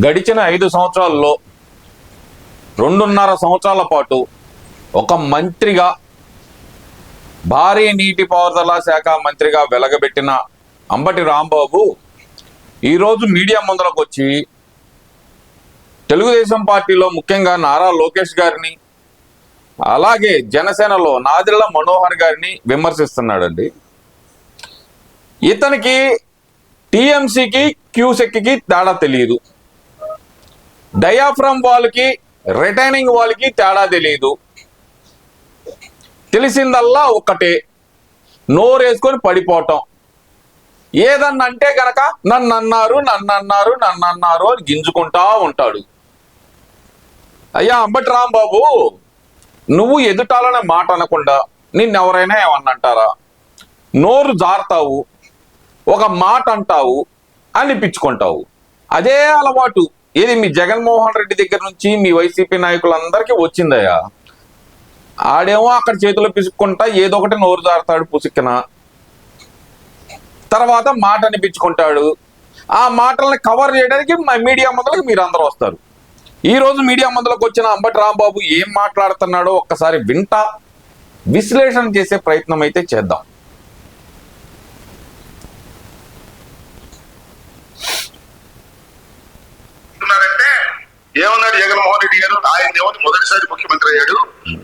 గడిచిన 5 సంవత్సరాల్లో 2.5 సంవత్సరాల పాటు ఒక మంత్రిగా, భారీ నీటిపారుదల శాఖ మంత్రిగా వెలగబెట్టిన అంబటి రాంబాబు ఈరోజు మీడియా ముందరకు వచ్చి తెలుగుదేశం పార్టీలో ముఖ్యంగా నారా లోకేష్ గారిని, అలాగే జనసేనలో నాదెళ్ల మనోహర్ గారిని విమర్శిస్తున్నాడండి. ఇతనికి టీఎంసీకి క్యూసెక్కి తేడా తెలియదు, డయాఫ్రమ్ వాళ్ళకి రిటైనింగ్ వాళ్ళకి తేడా తెలియదు. తెలిసిందల్లా ఒక్కటే, నోరేసుకొని పడిపోవటం. ఏదన్నంటే గనక నన్నన్నారు అని గింజుకుంటా ఉంటాడు. అయ్యా అంబటి రాంబాబు, నువ్వు ఎదుటాలనే మాట అనకుండా నిన్నెవరైనా ఏమన్నా అంటారా? నోరు జారుతావు, ఒక మాట అంటావు, అనిపించుకుంటావు. అదే అలవాటు ఇది మీ జగన్మోహన్ రెడ్డి దగ్గర నుంచి మీ వైసీపీ నాయకులందరికీ వచ్చిందయ్యా. ఆడేమో అక్కడ చేతిలో పిసుక్కుంటా ఏదో ఒకటి నోరు జారుతాడు పుసిక్కిన, తర్వాత మాట అనిపించుకుంటాడు. ఆ మాటల్ని కవర్ చేయడానికి మీడియా ముందరకు మీరు అందరూ వస్తారు. ఈరోజు మీడియా ముందరకు వచ్చిన అంబటి రాంబాబు ఏం మాట్లాడుతున్నాడో ఒక్కసారి వింటా విశ్లేషణ చేసే ప్రయత్నం అయితే చేద్దాం. ఏమన్నాడు జగన్మోహన్ రెడ్డి గారు? ఆయన ఏమని మొదటిసారి ముఖ్యమంత్రి అయ్యాడు,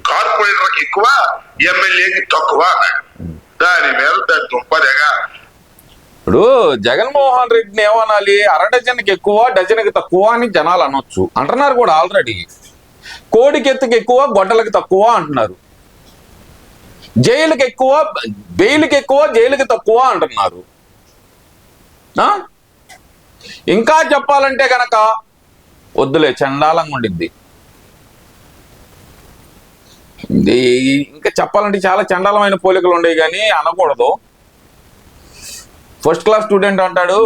కార్పొరేటర్కి ఎక్కువ ఎమ్మెల్యేకి తక్కువ అన్నాడు. దాని మీద దాని దుంపదేగా. ఇప్పుడు జగన్మోహన్ రెడ్డిని ఏమనాలి? అరడజన్కి ఎక్కువ, డజన్కి తక్కువ అని జనాలు అనొచ్చు అంటున్నారు కూడా ఆల్రెడీ. కోడికెత్తుకి ఎక్కువ, గొడ్డలకి తక్కువ అంటున్నారు. జైలుకి ఎక్కువ, బెయిల్కి ఎక్కువ, జైలుకి తక్కువ అంటున్నారు. ఇంకా చెప్పాలంటే గనక వద్దులే, చండాలంగా ఉండిద్ది. ఇంకా చెప్పాలంటే చాలా చండాలమైన పోలికలు ఉండేవి కానీ అనకూడదు. ఫస్ట్ క్లాస్ స్టూడెంట్ అంటాడు,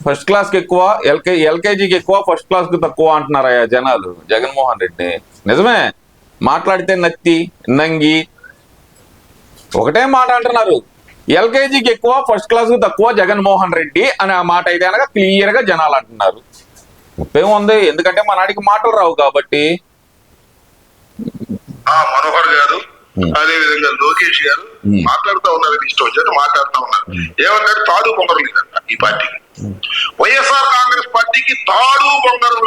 ఫస్ట్ క్లాస్కి ఎక్కువ, ఎల్కేజీకి ఎక్కువ, ఫస్ట్ క్లాస్కి తక్కువ అంటున్నారయ్యా జనాలు జగన్మోహన్ రెడ్డిని. నిజమే, మాట్లాడితే నత్తి నంగి ఒకటే మాట అంటున్నారు. ఎల్కేజీకి ఎక్కువ, ఫస్ట్ క్లాస్కి తక్కువ జగన్మోహన్ రెడ్డి అనే ఆ మాట అయితే అనగా క్లియర్గా జనాలు అంటున్నారు. ఉపయోగం ఎందుకంటే మా నాటికి మాటలు రావు కాబట్టి. మనోహర్ గారు, అదే విధంగా లోకేష్ గారు మాట్లాడుతూ ఉన్నారు, ఇష్టం వచ్చినట్టు మాట్లాడుతూ ఉన్నారు. ఏమన్నాడు? తాడు బొంగరం లేదంట ఈ పార్టీకి. వైఎస్ఆర్ కాంగ్రెస్ పార్టీకి తాడు బొంగరం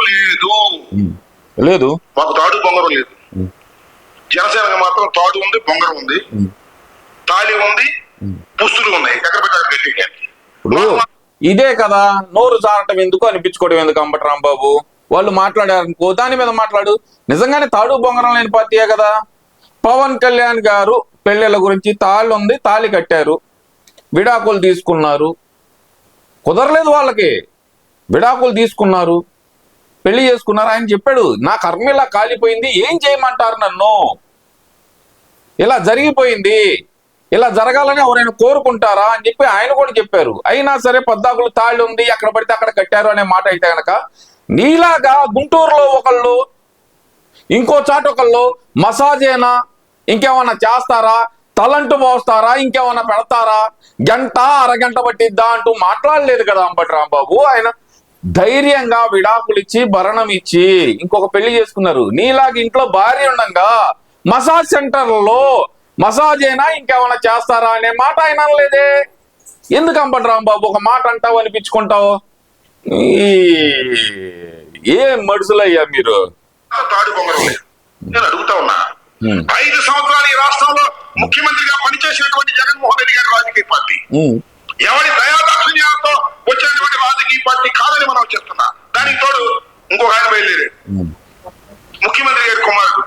లేదు. మాకు తాడు బొంగరం లేదు. జనసేనకు మాత్రం తాడు ఉంది, బొంగరం ఉంది, తాళి ఉంది, పుస్తులు ఉన్నాయి. ఎక్కడ పెట్టారు గట్టిగా? ఇదే కదా, నోరు జారటం ఎందుకు, అనిపించుకోవడం ఎందుకు? అంబటి రాంబాబు వాళ్ళు మాట్లాడారనుకో, దాని మీద మాట్లాడు. నిజంగానే తాడు బొంగరం లేని పార్టీయే కదా. పవన్ కళ్యాణ్ గారు పెళ్ళిళ్ళ గురించి తాళ్ళు ఉంది, తాళి కట్టారు, విడాకులు తీసుకున్నారు, కుదరలేదు వాళ్ళకి, విడాకులు తీసుకున్నారు, పెళ్లి చేసుకున్నారు. ఆయన చెప్పాడు, నా కర్మ ఇలా కాలిపోయింది, ఏం చేయమంటారు నన్ను, ఇలా జరిగిపోయింది, ఇలా జరగాలని ఎవరైనా కోరుకుంటారా అని చెప్పి ఆయన కూడా చెప్పారు. అయినా సరే పద్దాకులు తాళ్ళు ఉంది, అక్కడ పడితే అక్కడ కట్టారు అనే మాట అయితే కనుక, నీలాగా గుంటూరులో ఒకళ్ళు, ఇంకో చాటు ఒకళ్ళు మసాజ్ అయినా ఇంకేమన్నా చేస్తారా, తలంటు పోస్తారా, ఇంకేమన్నా పెడతారా, గంట అరగంట పట్టిద్దా అంటూ మాట్లాడలేదు కదా అంబటి రాంబాబు. ఆయన ధైర్యంగా విడాకులు ఇచ్చి, భరణం ఇచ్చి ఇంకొక పెళ్లి చేసుకున్నారు. నీలాగా ఇంట్లో భార్య ఉండగా మసాజ్ సెంటర్లలో మసాజ్ అయినా ఇంకేమైనా చేస్తారా అనే మాట ఆయన అనలేదే. ఎందుకు అంబటి రాంబాబు ఒక మాట అంటావు, అనిపించుకుంటావు? ఏం మడుసులయ్యా మీరు? నేను అడుగుతా ఉన్నా, 5 సంవత్సరాలు ఈ రాష్ట్రంలో ముఖ్యమంత్రిగా పనిచేసినటువంటి జగన్మోహన్ రెడ్డి గారి రాజకీయ పార్టీ ఎవరి దయాదాక్షిణ్యాలతో వచ్చినటువంటి రాజకీయ పార్టీ కాదని మనం చెప్తున్నా. దానికి తోడు ఇంకొక ఆయన బయలుదేరాడు, ముఖ్యమంత్రి గారి కుమారుడు,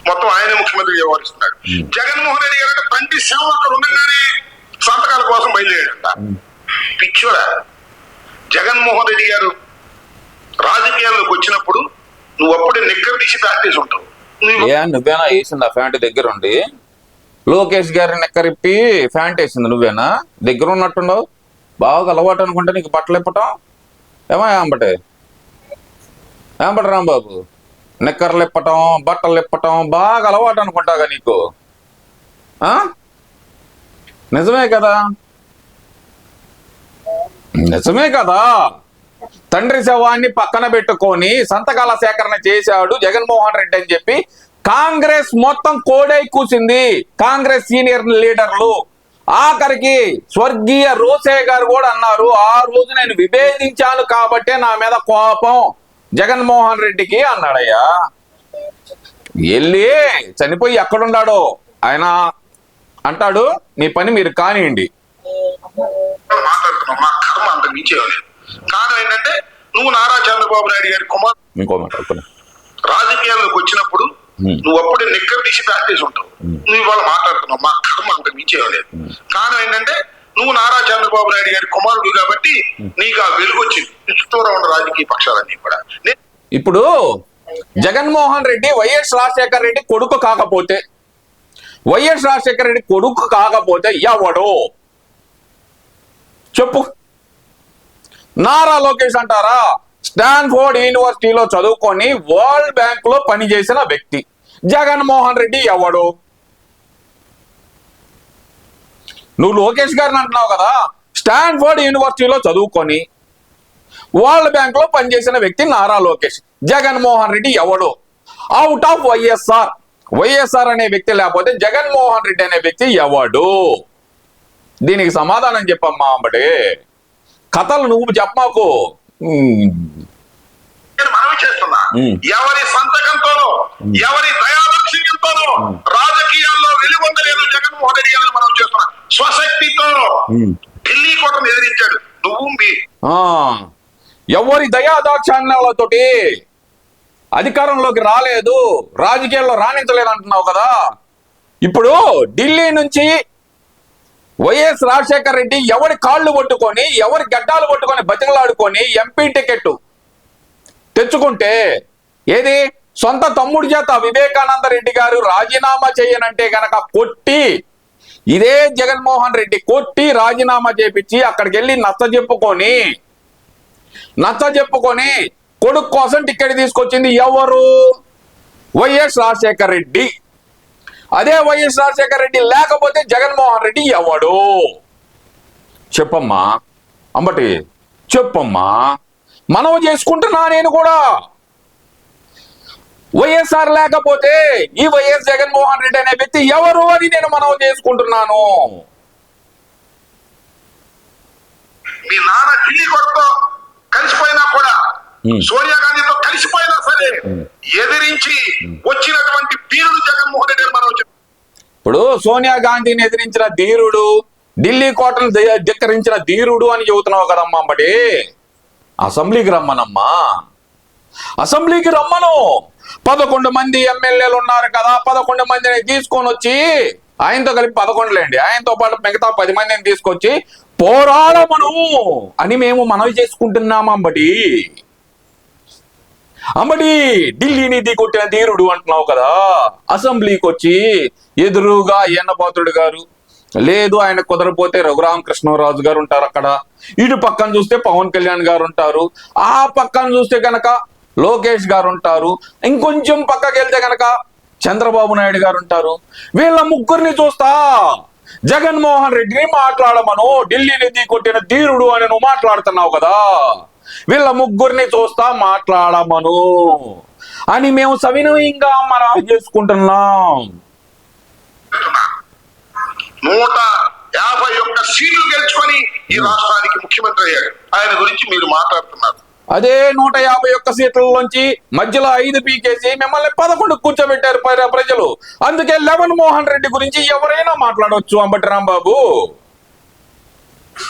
మొత్తం ఆయనే ముఖ్యమంత్రి వ్యవహరిస్తున్నాడు. జగన్మోహన్ రెడ్డి గారు అంటే తండ్రి సేవ అక్కడ ఉండగానే సంతకాల కోసం బయలుదేరాడంట. పిచ్చోడా, జగన్మోహన్ రెడ్డి గారు రాజకీయాల్లోకి వచ్చినప్పుడు నువ్వు అప్పుడే నిక్కర తీసి ప్రాక్టీస్ ఉంటావు. నువ్వేనా వేసింది ఆ ఫ్యాంట్ దగ్గర ఉండి? లోకేష్ గారి నెక్కరిప్పి ఫ్యాంట్ వేసింది నువ్వేనా? దగ్గర ఉన్నట్టుండవు, బాగా అలవాటు అనుకుంటే నీకు బట్టలు ఇప్పటం. ఏమో అంబటి రాంబాబు, నిక్కర్లు ఇప్పటం, బట్టలు ఇప్పటం బాగా అలవాటు అనుకుంటాగా నీకు. నిజమే కదా, నిజమే కదా. తండ్రి శవాన్ని పక్కన పెట్టుకొని సంతకాల సేకరణ చేశాడు జగన్మోహన్ రెడ్డి అని చెప్పి కాంగ్రెస్ మొత్తం కోడై కూసింది. కాంగ్రెస్ సీనియర్ లీడర్లు, ఆఖరికి స్వర్గీయ రోసే గారు కూడా అన్నారు, ఆ రోజు నేను విభేదించాను కాబట్టే నా మీద కోపం జగన్మోహన్ రెడ్డికి అన్నాడయ్యా. వెళ్ళి చనిపోయి ఎక్కడున్నాడో ఆయన అంటాడు, మీ పని మీరు కానివ్వండి. మాట్లాడుతున్నావు, మా కర్మ అంత మించేయలేదు. కారణం ఏంటంటే నువ్వు నారా చంద్రబాబు నాయుడు గారి కుమార్ ఇంకో మాట రాజకీయాల్లోకి వచ్చినప్పుడు నువ్వు అప్పుడే నిక్కర్ తీసి ప్రాక్టీస్ ఉంటావు. నువ్వు ఇవాళ మాట్లాడుతున్నావు, మా కర్మ అంత మించేయలేదు. కారణం ఏంటంటే నువ్వు నారా చంద్రబాబు నాయుడు గారి కుమారుడు కాబట్టి నీకు ఆ వెలుగు వచ్చింది. చుట్టూరా ఉన్న రాజకీయ పక్షాలన్నీ కూడా. ఇప్పుడు జగన్మోహన్ రెడ్డి వైఎస్ రాజశేఖర రెడ్డి కొడుకు కాకపోతే, వైఎస్ రాజశేఖర రెడ్డి కొడుకు కాకపోతే ఎవడు చెప్పు? నారా లోకేష్ అంటారా? స్టాన్ఫోర్డ్ యూనివర్సిటీలో చదువుకొని వరల్డ్ బ్యాంక్ లో పనిచేసిన వ్యక్తి. జగన్మోహన్ రెడ్డి ఎవడు? నువ్వు లోకేష్ గారిని అంటున్నావు కదా, స్టాన్ఫోర్డ్ యూనివర్సిటీలో చదువుకొని వరల్డ్ బ్యాంక్ లో పనిచేసిన వ్యక్తి నారా లోకేష్. జగన్మోహన్ రెడ్డి ఎవడు? Out of YSR. వైఎస్ఆర్ అనే వ్యక్తి లేకపోతే జగన్మోహన్ రెడ్డి అనే వ్యక్తి ఎవడు? దీనికి సమాధానం చెప్పమ్మా. అంబడి కథలు నువ్వు చెప్పమాకు. నేను మనవి చేస్తున్నా, ఎవరి సంతకంతోనో ఎవరి దయాదాక్షిణ్యంతోనో రాజకీయాల్లో వెలుగొందలేదు జగన్మోహన్ రెడ్డి గారిని మనం చేస్తున్నా. స్వశక్తితో ఢిల్లీ కోటను ఎదిరించాడు. నువ్వు ఎవరి దయాదాక్షాణ్యాలతోటి అధికారంలోకి రాలేదు, రాజకీయాల్లో రాణించలేదు అంటున్నావు కదా. ఇప్పుడు ఢిల్లీ నుంచి వైఎస్ రాజశేఖర రెడ్డి ఎవరి కాళ్ళు పట్టుకొని ఎవరి గడ్డాలు పట్టుకొని బతికలాడుకొని ఎంపీ టికెట్ తెచ్చుకుంటే, ఏది సొంత తమ్ముడి చేత వివేకానంద రెడ్డి గారు రాజీనామా చేయనంటే గనక కొట్టి, ఇదే జగన్మోహన్ రెడ్డి కొట్టి రాజీనామా చేపించి అక్కడికి వెళ్ళి నచ్చ చెప్పుకొని కొడుకు కోసం టికెట్ తీసుకొచ్చింది ఎవరు? వైఎస్ రాజశేఖర రెడ్డి. అదే వైఎస్ రాజశేఖర రెడ్డి లేకపోతే జగన్మోహన్ రెడ్డి ఎవడు? చెప్పమ్మా అంబటి, చెప్పమ్మా. మనవి చేసుకుంటున్నా నేను కూడా. వైఎస్ఆర్ లేకపోతే ఈ వైఎస్ జగన్మోహన్ రెడ్డి అనే వ్యక్తి ఎవరు అని నేను మనవి చేసుకుంటున్నాను. మీ నాన్న ఢిల్లీ కొడుతో కలిసిపోయినా కూడా, సోనియా గాంధీతో కలిసిపోయినా సరే ఎదిరించి వచ్చినటువంటి వీరుడు జగన్మోహన్ రెడ్డి మనం. ఇప్పుడు సోనియా గాంధీని ఎదిరించిన ధీరుడు, ఢిల్లీ కోటను ధిక్కరించిన ధీరుడు అని చెబుతున్నావు కదమ్మా. అంబటి అసెంబ్లీకి రమ్మనమ్మా, అసెంబ్లీకి రమ్మను. 11 మంది ఎమ్మెల్యేలు ఉన్నారు కదా, 11 మందిని తీసుకొని వచ్చి, ఆయనతో కలిపి 11లేండి, ఆయనతో పాటు మిగతా 10 మందిని తీసుకొచ్చి పోరాడమను అని మేము మనవి చేసుకుంటున్నాం. అంబటి ఢిల్లీని దిగొట్టిన ధీరుడు అంటున్నావు కదా, అసెంబ్లీకి వచ్చి ఎదురుగా ఎన్నపాత్రుడు గారు, లేదు ఆయన కుదరపోతే రఘురామకృష్ణరాజు గారు ఉంటారు అక్కడ, ఇటు పక్కన చూస్తే పవన్ కళ్యాణ్ గారు ఉంటారు, ఆ పక్కన చూస్తే గనక లోకేష్ గారు ఉంటారు, ఇంకొంచెం పక్కకి వెళ్తే గనక చంద్రబాబు నాయుడు గారు ఉంటారు. వీళ్ళ ముగ్గురిని చూస్తా జగన్మోహన్ రెడ్డిని మాట్లాడమను, ఢిల్లీని దిగొట్టిన ధీరుడు అని నువ్వు మాట్లాడుతున్నావు కదా, వీళ్ళ ముగ్గురిని చూస్తా మాట్లాడమను అని మేము సవినయంగా మనం చేసుకుంటున్నాం. 151 సీట్లు గెలుచుకొని ఈ రాష్ట్రానికి ముఖ్యమంత్రి అయ్యాడు. ఆయన గురించి మీరు మాట్లాడుతున్నారు. అదే 151 సీట్లలోంచి మధ్యలో 5 పీకేసి మిమ్మల్ని 11 కూర్చోబెట్టారు ప్రజలు. అందుకే జగన్మోహన్ రెడ్డి గురించి ఎవరైనా మాట్లాడవచ్చు. అంబటి రాంబాబు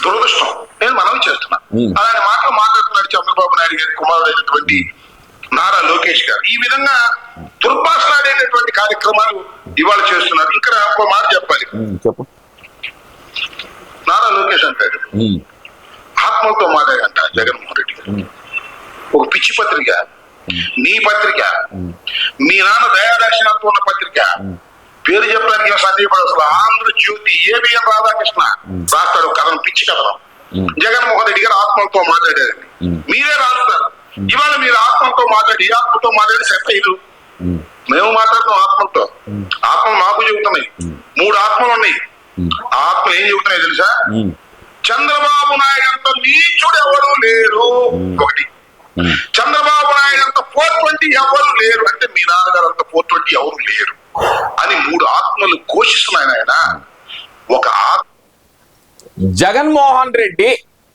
దురదృష్టం, నేను మనవి చేస్తున్నా. అలాంటి మాటలు మాట్లాడుతున్నాడు చంద్రబాబు నాయుడు గారి కుమారుడైనటువంటి నారా లోకేష్ గారు. ఈ విధంగా దుర్భాషలాడేటటువంటి కార్యక్రమాలు ఇవాళ చేస్తున్నారు. ఇక్కడ ఒక మాట చెప్పాలి. నారా లోకేష్ అంటాడు, ఆత్మలతో మాట్లాడంట జగన్మోహన్ రెడ్డి గారు. ఒక పిచ్చి పత్రిక, నీ పత్రిక, మీ నాన్న దయాదక్షిణతో ఉన్న పత్రిక, పేరు చెప్పడానికి సందేహపడదు అసలు. ఆంధ్రజ్యోతి ఏబిఎన్ రాధాకృష్ణ రాస్తాడు కథనం, పిచ్చి కథనం. జగన్మోహన్ రెడ్డి గారు ఆత్మలతో మాట్లాడారు, మీరే రాస్తారు. ఇవాళ మీరు ఆత్మలతో మాట్లాడి సెట్ అయ్యారు. మేము మాట్లాడుతాం ఆత్మలతో. ఆత్మలు మాకు చెబుతున్నాయి. 3 ఆత్మలు ఉన్నాయి. ఆత్మ ఏం చెబుతున్నాయి తెలుసా? చంద్రబాబు నాయుడు అంత నీచుడు ఎవరు లేరు. ఒకటి చంద్రబాబు నాయుడు అంత 420 ఎవరు లేరు అంటే మీ నాన్నగారు అంత 420 ఎవరు లేరు అని 3 ఆత్మలు ఘోషిస్తున్నాయి ఆయన. ఒక జగన్మోహన్ రెడ్డి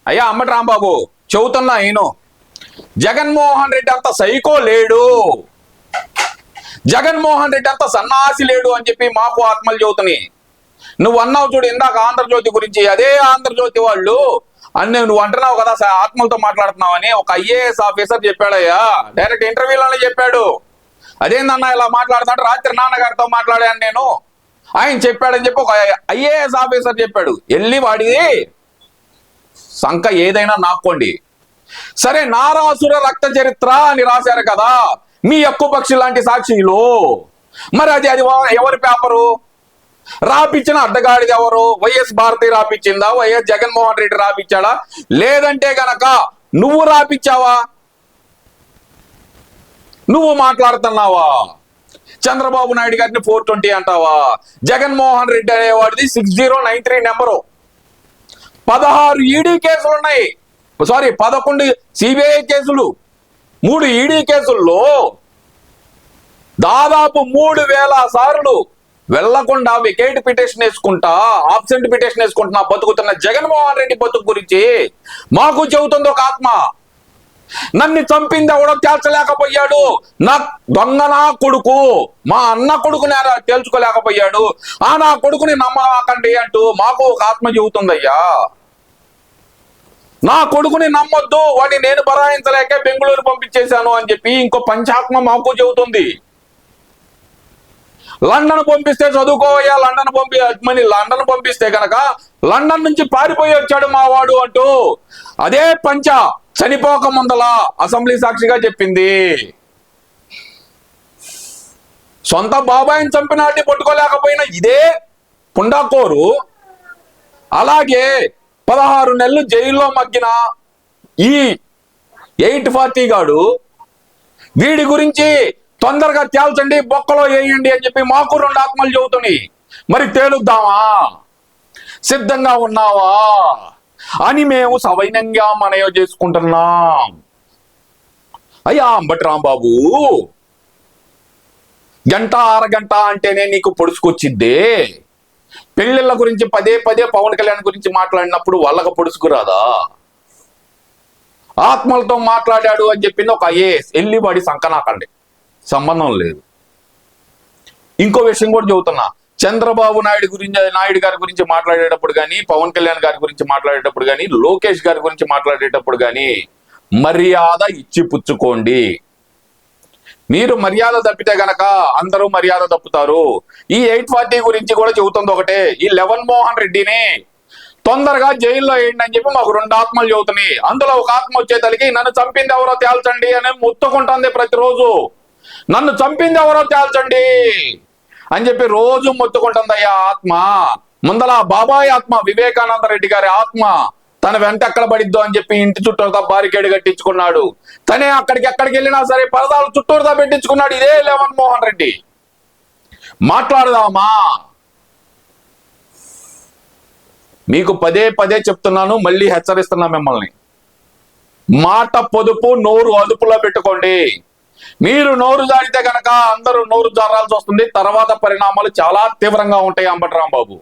అయ్యా అంబటి రాంబాబు చెబుతున్నా నేను, జగన్మోహన్ రెడ్డి అంత సైకో లేడు, జగన్మోహన్ రెడ్డి అంత సన్నాసి లేడు అని చెప్పి మాకు ఆత్మలు చెబుతున్నాయి. నువ్వు అన్నావు చూడు ఇందాక ఆంధ్రజ్యోతి గురించి, అదే ఆంధ్రజ్యోతి వాళ్ళు నువ్వు అంటున్నావు కదా ఆత్మలతో మాట్లాడుతున్నావు అని ఒక ఐఏఎస్ ఆఫీసర్ చెప్పాడయ్యా, డైరెక్ట్ ఇంటర్వ్యూలోనే చెప్పాడు. అదేందన్నా ఇలా మాట్లాడుతున్నాడు, రాత్రి నాన్నగారితో మాట్లాడాను నేను, ఆయన చెప్పాడని చెప్పి ఒక ఐఏఎస్ ఆఫీసర్ చెప్పాడు. వెళ్ళి వాడిది సంఖ ఏదైనా నాక్కోండి. సరే నారాసుర రక్త చరిత్ర అని రాశారు కదా మీ ఎక్కుపక్షి లాంటి సాక్షిలో, మరి అది ఎవరి పేపరు? రాపిచ్చిన అడ్డగాడిది ఎవరు? వైఎస్ భారతి రాపిచ్చిందా? వైఎస్ జగన్మోహన్ రెడ్డి రాపిచ్చాడా? లేదంటే గనక నువ్వు రాపిచ్చావా? నువ్వు మాట్లాడుతున్నావా? చంద్రబాబు నాయుడు గారిని 420 అంటావా? జగన్మోహన్ రెడ్డి అనేవాడిది 6093 నెంబరు. 16 ఈడీ కేసులు ఉన్నాయి, సారీ 11 సిబిఐ కేసులు, 3 ఈడీ కేసుల్లో దాదాపు 3000 సార్లు వెళ్లకుండా వికేట్ పిటిషన్ వేసుకుంటా, ఆబ్సెంట్ పిటిషన్ వేసుకుంటున్నా బతుకుతున్న జగన్మోహన్ రెడ్డి బతుకు గురించి మాకు చెబుతుంది ఒక ఆత్మ. నన్ను చంపింది ఎవడో తేల్చలేకపోయాడు, నా దొంగ నా కొడుకు, మా అన్న కొడుకుని తేల్చుకోలేకపోయాడు, నా కొడుకుని నమ్మకండి అంటూ మాకు ఒక ఆత్మ చెబుతుందయ్యా. నా కొడుకుని నమ్మొద్దు, వాడిని నేను బరాయించలేక బెంగళూరు పంపించేశాను అని చెప్పి ఇంకో పంచాత్మ మాకు చెబుతుంది. లండన్ పంపిస్తే చదువుకోవయ్యా, లండన్ పంపిస్తే కనుక లండన్ నుంచి పారిపోయి వచ్చాడు మా వాడు అంటూ అదే పంచ చనిపోక ముందల అసెంబ్లీ సాక్షిగా చెప్పింది. సొంత బాబాయిని చంపినాటిని పట్టుకోలేకపోయినా ఇదే పుండాకోరు, అలాగే 16 నెలలు జైల్లో మగ్గిన ఈ 840 గాడు, వీడి గురించి తొందరగా తేల్చండి, బొక్కలో వేయండి అని చెప్పి మాకు 2 ఆత్మలు చెబుతున్నాయి. మరి తేలుద్దామా, సిద్ధంగా ఉన్నావా అని మేము సవైనంగా మనయో చేసుకుంటున్నాం. అయ్యా అంబటి రాంబాబు, గంట అరగంట అంటేనే నీకు పొడుచుకొచ్చిద్దే. పెళ్లిళ్ళ గురించి పదే పవన్ కళ్యాణ్ గురించి మాట్లాడినప్పుడు వాళ్ళకు పొడుచుకురాదా? ఆత్మలతో మాట్లాడాడు అని చెప్పింది ఒక ఐఏఎస్, వెళ్ళి వాడి సంకనాకండి, సంబంధం లేదు. ఇంకో విషయం కూడా చెబుతున్నా, చంద్రబాబు నాయుడు గారి గురించి మాట్లాడేటప్పుడు కానీ, పవన్ కళ్యాణ్ గారి గురించి మాట్లాడేటప్పుడు కానీ, లోకేష్ గారి గురించి మాట్లాడేటప్పుడు కానీ మర్యాద ఇచ్చి పుచ్చుకోండి. మీరు మర్యాద తప్పితే గనక అందరూ మర్యాద తప్పుతారు. ఈ 840 గురించి కూడా చెబుతుంది ఒకటే, ఈ జగన్మోహన్ రెడ్డిని తొందరగా జైల్లో వేయండి అని చెప్పి మాకు 2 ఆత్మలు చెబుతున్నాయి. అందులో ఒక ఆత్మ వచ్చేతలికి నన్ను చంపింది ఎవరో తేల్చండి అని మొత్తుకుంటుంది ప్రతిరోజు. నన్ను చంపింది ఎవరో తేల్చండి అని చెప్పి రోజు మొత్తుకుంటుంది అయ్యా ఆత్మ. ముందల బాబాయ్ ఆత్మ, వివేకానంద రెడ్డి గారి ఆత్మ తన వెంట ఎక్కడ పడిద్దో అని చెప్పి ఇంటి చుట్టూతా బారికేడ్ కట్టించుకున్నాడు. తనే ఎక్కడికి వెళ్ళినా సరే పరదాలు చుట్టూరుతా పెట్టించుకున్నాడు. ఇదే జగన్మోహన్ రెడ్డి. మాట్లాడదామా? మీకు పదే చెప్తున్నాను, మళ్ళీ హెచ్చరిస్తున్నా మిమ్మల్ని, మాట పొదుపు, నోరు అదుపులో పెట్టుకోండి. మీరు నోరు జారితే కనుక అందరూ నోరు జారాల్సి వస్తుంది. తర్వాత పరిణామాలు చాలా తీవ్రంగా ఉంటాయి అంబటి రాంబాబు.